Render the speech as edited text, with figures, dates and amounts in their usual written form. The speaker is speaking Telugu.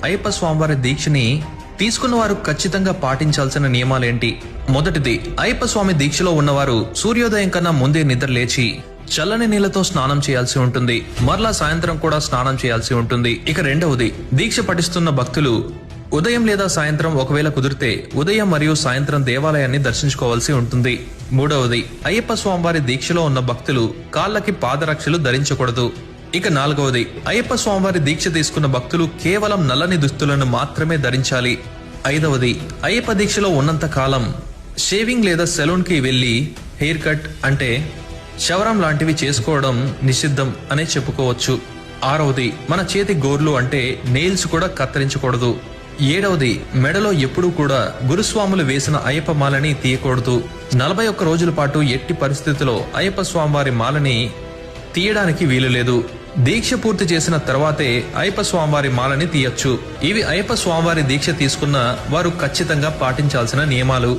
అయ్యప్ప స్వామివారి దీక్షని తీసుకున్న వారు ఖచ్చితంగా పాటించాల్సిన నియమాలేంటి? మొదటిది, అయ్యప్ప స్వామి దీక్షలో ఉన్నవారు సూర్యోదయం కన్నా ముందే నిద్ర లేచి చల్లని నీళ్లతో స్నానం చేయాల్సి ఉంటుంది. మరలా సాయంత్రం కూడా స్నానం చేయాల్సి ఉంటుంది. ఇక రెండవది, దీక్ష పఠిస్తున్న భక్తులు ఉదయం లేదా సాయంత్రం ఒకవేళ కుదిరితే ఉదయం మరియు సాయంత్రం దేవాలయాన్ని దర్శించుకోవాల్సి ఉంటుంది. మూడవది, అయ్యప్ప స్వామివారి దీక్షలో ఉన్న భక్తులు కాళ్ళకి పాదరక్షలు ధరించకూడదు. ఇక నాలుగవది, అయ్యప్ప స్వామివారి దీక్ష తీసుకున్న భక్తులు కేవలం నల్లని దుస్తులను మాత్రమే ధరించాలి. ఐదవది, అయ్యప్ప దీక్షలో ఉన్నంత కాలం షేవింగ్ లేదా సెలూన్ కి వెళ్లి హెయిర్ కట్ అంటే క్షవరం లాంటివి చేసుకోవడం నిషిద్ధం అనే చెప్పుకోవచ్చు. ఆరవది, మన చేతి గోర్లు అంటే నెయిల్స్ కూడా కత్తిరించకూడదు. ఏడవది, మెడలో ఎప్పుడూ కూడా గురుస్వాములు వేసిన అయ్యప్ప మాలని తీయకూడదు. 41 రోజుల పాటు ఎట్టి పరిస్థితిలో అయ్యప్ప స్వామివారి మాలని తీయడానికి వీలు లేదు. దీక్ష పూర్తి చేసిన తర్వాతే అయ్యప్ప స్వామివారి మాలని తీయొచ్చు. ఇవి అయ్యప్ప స్వామివారి దీక్ష తీసుకున్న వారు ఖచ్చితంగా పాటించాల్సిన నియమాలు.